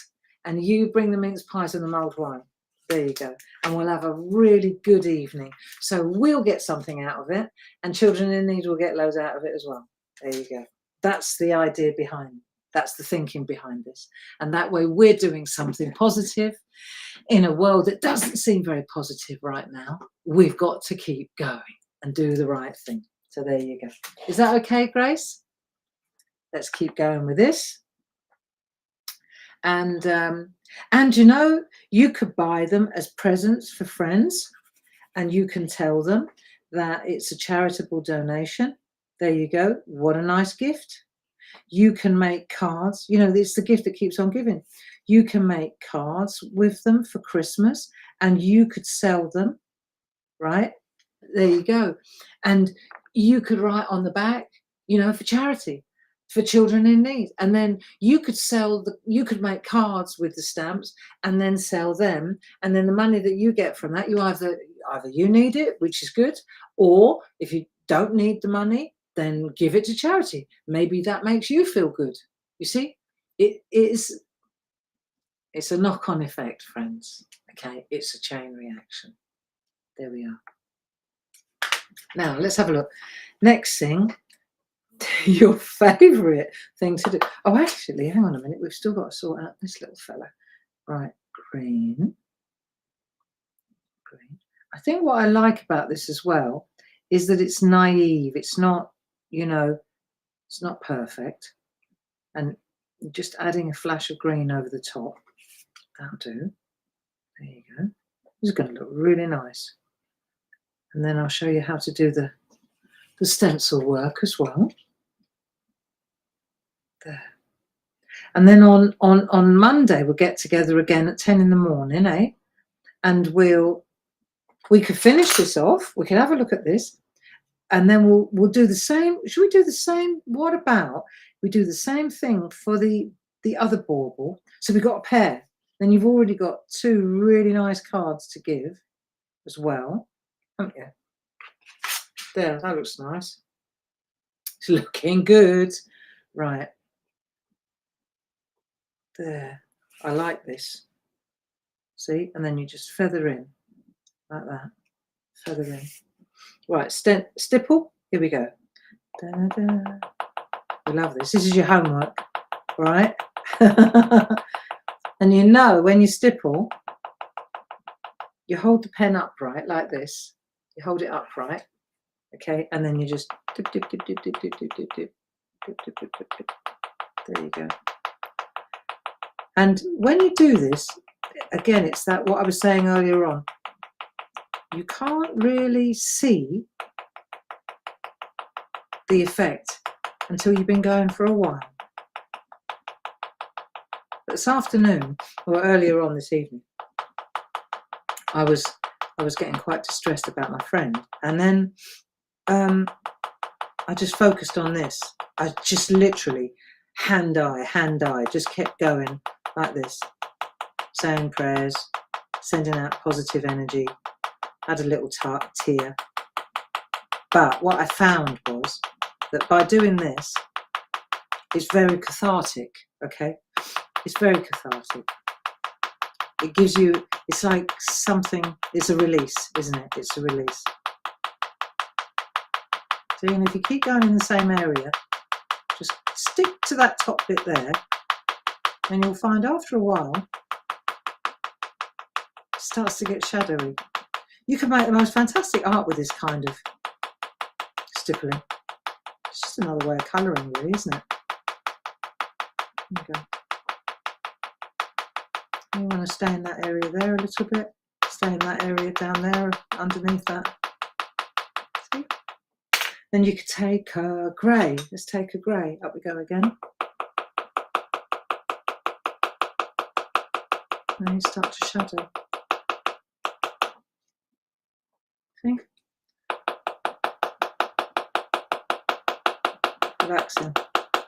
and you bring the mince pies and the mulled wine. There you go. And we'll have a really good evening. So we'll get something out of it, and children in need will get loads out of it as well. There you go. That's the idea behind, that's the thinking behind this. And that way we're doing something positive in a world that doesn't seem very positive right now. We've got to keep going and do the right thing. So there you go. Is that okay, Grace? Let's keep going with this. And you know, you could buy them as presents for friends, and you can tell them that it's a charitable donation. There you go. What a nice gift. You can make cards. You know, it's the gift that keeps on giving. You can make cards with them for Christmas, and you could sell them, right? There you go. And you could write on the back, you know, for charity, for children in need. And then you could you could make cards with the stamps and then sell them. And then the money that you get from that, you either you need it, which is good, or if you don't need the money, then give it to charity. Maybe that makes you feel good. You see, it's a knock-on effect, friends. Okay, it's a chain reaction. There we are. Now let's have a look. Next thing, your favourite thing to do. Oh, actually, hang on a minute. We've still got to sort out this little fella. Right, green. I think what I like about this as well is that it's naive. It's not, you know, it's not perfect. And just adding a flash of green over the top. That'll do. There you go. This is going to look really nice. And then I'll show you how to do the stencil work as well. There. And then on Monday we'll get together again at 10 in the morning, eh? And we could finish this off. We can have a look at this, and then we'll do the same. Should we do the same? What about we do the same thing for the other bauble? So we've got a pair. Then you've already got two really nice cards to give as well, haven't you? There, that looks nice. It's looking good. Right. There. I like this. See? And then you just feather in like that. Feather in. Right, stipple. Here we go. Da, da. We love this. This is your homework, right? And you know, when you stipple, you hold the pen upright like this. You hold it upright, okay? And then you just dip, dip, dip, dip, dip, dip, dip, dip, dip, dip, dip, dip, dip, dip. There you go. And when you do this, again, it's that what I was saying earlier on. You can't really see the effect until you've been going for a while. But this afternoon, or earlier on this evening, I was getting quite distressed about my friend, and then I just focused on this. I just literally hand eye, just kept going like this, saying prayers, sending out positive energy, had a little tear. But what I found was that by doing this, it's very cathartic, okay? It's very cathartic. It gives you, it's like something, it's a release, isn't it? It's a release. See, and if you keep going in the same area, just stick to that top bit there, and you'll find after a while, it starts to get shadowy. You can make the most fantastic art with this kind of stippling. It's just another way of colouring, really, isn't it? There you go. You want to stay in that area there a little bit, stay in that area down there underneath that. See? Then you could take a grey. Let's take a grey. Up we go again. And you start to shadow. See? Relaxing.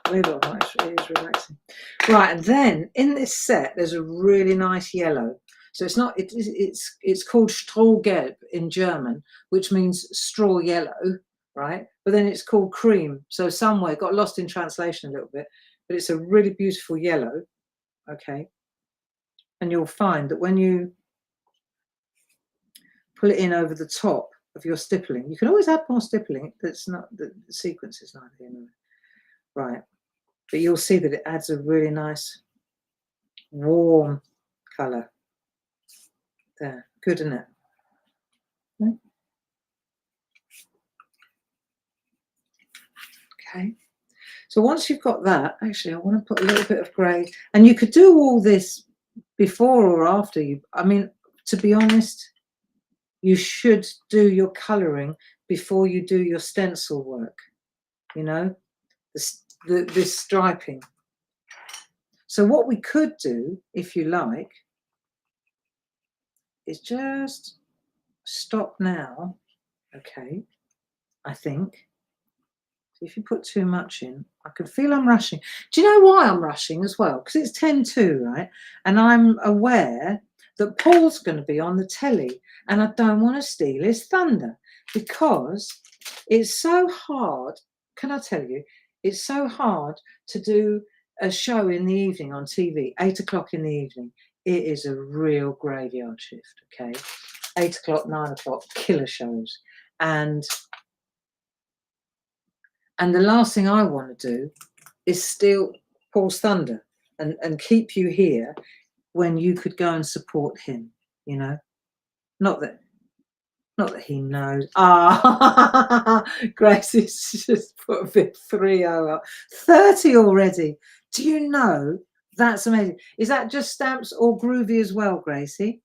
Believe it or not, it is relaxing. Right, and then in this set, there's a really nice yellow. So it's not. It's called Strohgelb in German, which means straw yellow, right? But then it's called cream. So somewhere got lost in translation a little bit, but it's a really beautiful yellow. Okay, and you'll find that when you pull it in over the top of your stippling, you can always add more stippling. That's not the sequence is not here, right? But you'll see that it adds a really nice warm colour. There, good, isn't it? Okay, so once you've got that, actually I want to put a little bit of grey, and you could do all this before or after you, I mean, to be honest, you should do your colouring before you do your stencil work, you know, this striping. So what we could do, if you like, is just stop now. Okay, I think if you put too much in, I can feel I'm rushing. Do you know why I'm rushing as well? Because it's 10:02, right? And I'm aware that Paul's going to be on the telly, and I don't want to steal his thunder, because it's so hard. Can I tell you, it's so hard to do a show in the evening on TV, 8 o'clock in the evening. It is a real graveyard shift, okay? 8 o'clock, 9 o'clock, killer shows. And the last thing I want to do is steal Paul's thunder and keep you here when you could go and support him, you know? Not that he knows. Ah, Gracie's just put a bit 30 up. 30 already. Do you know? That's amazing. Is that just stamps or groovy as well, Gracie?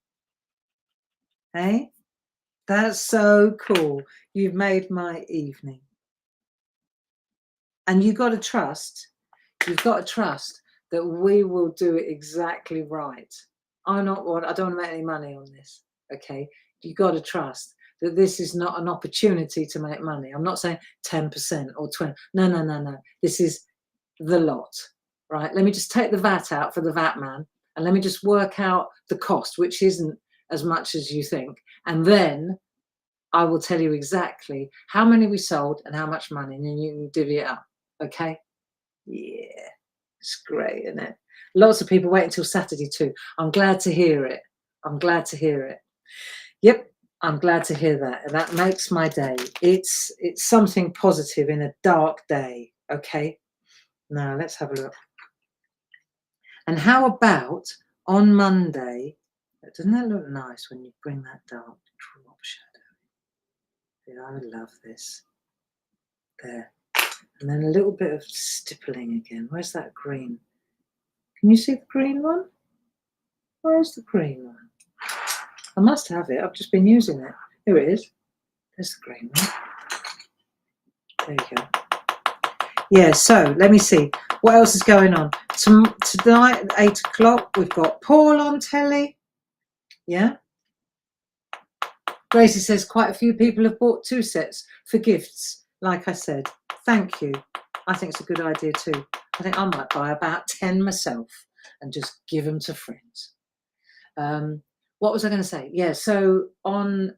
Hey? That's so cool. You've made my evening. And you've got to trust that we will do it exactly right. I don't want to make any money on this, okay? You've got to trust that this is not an opportunity to make money. I'm not saying 10% or 20. No. This is the lot, right? Let me just take the VAT out for the VAT man, and let me just work out the cost, which isn't as much as you think. And then I will tell you exactly how many we sold and how much money, and then you can divvy it up, okay? Yeah, it's great, isn't it? Lots of people wait until Saturday too. I'm glad to hear it. I'm glad to hear it. Yep, I'm glad to hear that. That makes my day. It's something positive in a dark day, okay? Now, let's have a look. And how about on Monday? Doesn't that look nice when you bring that dark drop shadow? Yeah, I would love this. There. And then a little bit of stippling again. Where's that green? Can you see the green one? Where's the green one? I must have it. I've just been using it. Here it is. There's the green one. There you go. Yeah, so let me see. What else is going on? Tonight at 8 o'clock, we've got Paul on telly. Yeah. Gracie says quite a few people have bought 2 sets for gifts. Like I said, thank you. I think it's a good idea too. I think I might buy about 10 myself and just give them to friends. What was I going to say? Yeah, so on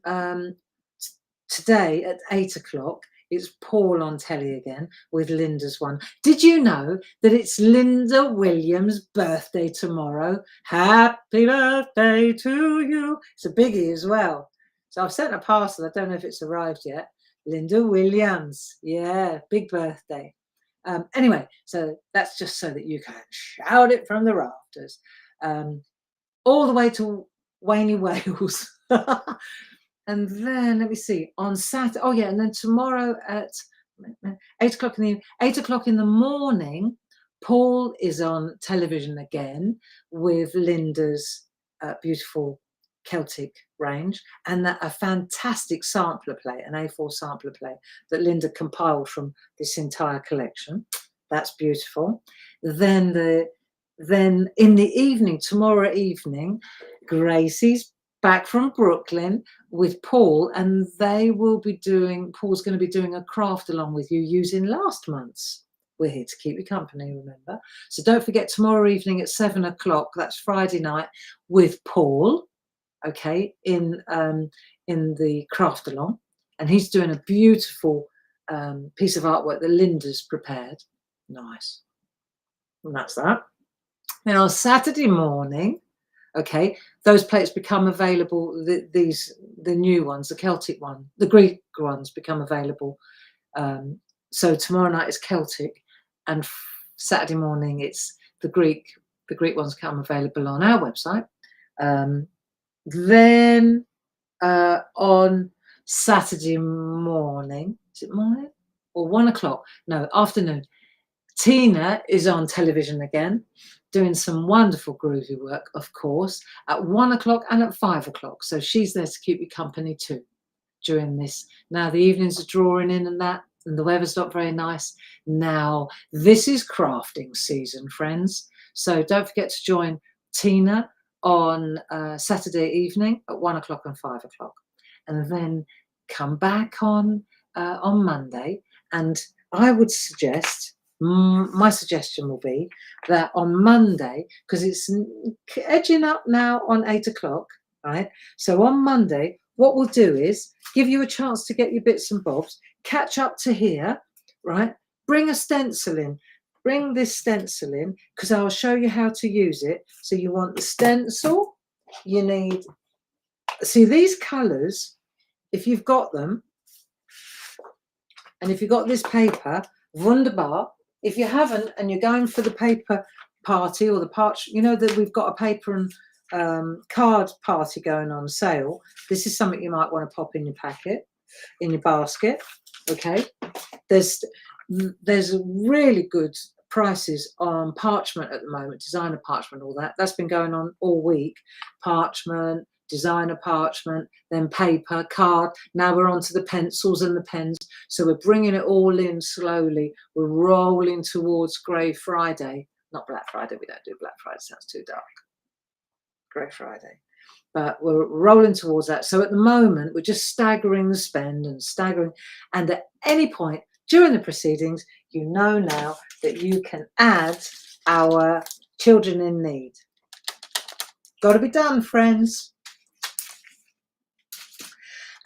today at 8 o'clock, it's Paul on telly again with Linda's one. Did you know that it's Linda Williams' birthday tomorrow? Happy birthday to you. It's a biggie as well. So I've sent a parcel. I don't know if it's arrived yet. Linda Williams. Yeah, big birthday. Anyway, so that's just so that you can shout it from the rafters. All the way to Wayne, Wales. And then let me see, on Saturday, oh yeah, and then tomorrow at 8 o'clock in the morning, Paul is on television again with Linda's beautiful Celtic range, and a fantastic sampler plate, an A4 sampler plate that Linda compiled from this entire collection. That's beautiful. Then in the evening, tomorrow evening, Gracie's back from Brooklyn with Paul, and Paul's going to be doing a craft along with you using last month's. We're here to keep you company, remember. So don't forget, tomorrow evening at 7 o'clock, that's Friday night, with Paul, okay, in the craft along. And he's doing a beautiful piece of artwork that Linda's prepared. Nice. And that's that. Then on Saturday morning, okay, those plates become available, the new ones, the Celtic one, the Greek ones become available. So tomorrow night is Celtic, and Saturday morning it's the Greek ones come available on our website. Then on Saturday morning, is it morning or 1 o'clock? No, afternoon. Tina is on television again, doing some wonderful groovy work, of course, at 1 o'clock and at 5 o'clock. So she's there to keep you company too during this. Now the evenings are drawing in and the weather's not very nice. Now this is crafting season, friends. So don't forget to join Tina on Saturday evening at 1 o'clock and 5 o'clock. And then come back on Monday. And I would suggest, my suggestion will be that on Monday, because it's edging up now on 8 o'clock, right? So on Monday, what we'll do is give you a chance to get your bits and bobs, catch up to here, right? Bring a stencil in. Bring this stencil in, because I'll show you how to use it. So you want the stencil, you need, see these colours, if you've got them, and if you've got this paper, wunderbar. If you haven't, and you're going for the paper party or the you know that we've got a paper and card party going on sale. This is something you might want to pop in your packet, in your basket. Okay, there's really good prices on parchment at the moment, designer parchment, all that. That's been going on all week. Parchment, designer parchment, then paper, card. Now we're on to the pencils and the pens. So we're bringing it all in slowly. We're rolling towards Grey Friday. Not Black Friday. We don't do Black Friday. Sounds too dark. Grey Friday. But we're rolling towards that. So at the moment, we're just staggering the spend and staggering. And at any point during the proceedings, you know now that you can add our Children in Need. Got to be done, friends.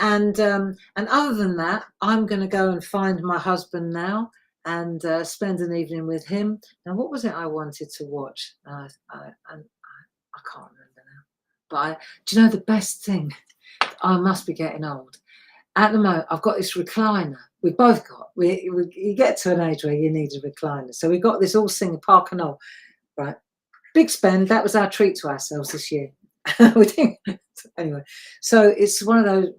And other than that, I'm going to go and find my husband now and spend an evening with him. Now, what was it I wanted to watch? I can't remember now. But do you know the best thing? I must be getting old. At the moment, I've got this recliner. We've both got. You get to an age where you need a recliner. So we've got this all-singer Park and All, right? Big spend. That was our treat to ourselves this year. We think, anyway. So it's one of those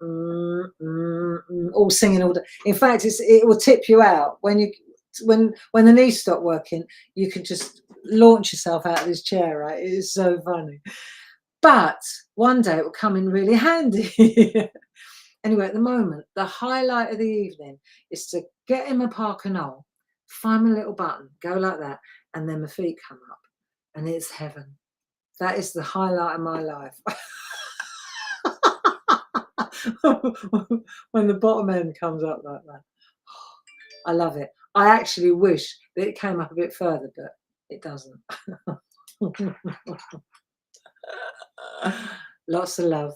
all singing all day. In fact, it will tip you out when the knees stop working. You can just launch yourself out of this chair, right? It is so funny. But one day it will come in really handy. Anyway, at the moment, the highlight of the evening is to get in my Park and All, find my little button, go like that, and then my feet come up, and it's heaven. That is the highlight of my life. When the bottom end comes up like that. I love it. I actually wish that it came up a bit further, but it doesn't. Lots of love.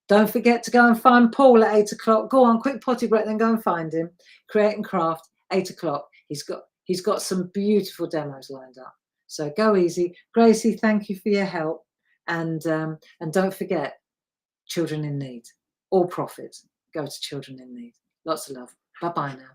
Don't forget to go and find Paul at 8 o'clock. Go on, quick potty break, then go and find him. Create and Craft, 8 o'clock. He's got some beautiful demos lined up. So go easy. Gracie, thank you for your help. And don't forget, Children in Need. All profits go to Children in Need. Lots of love. Bye-bye now.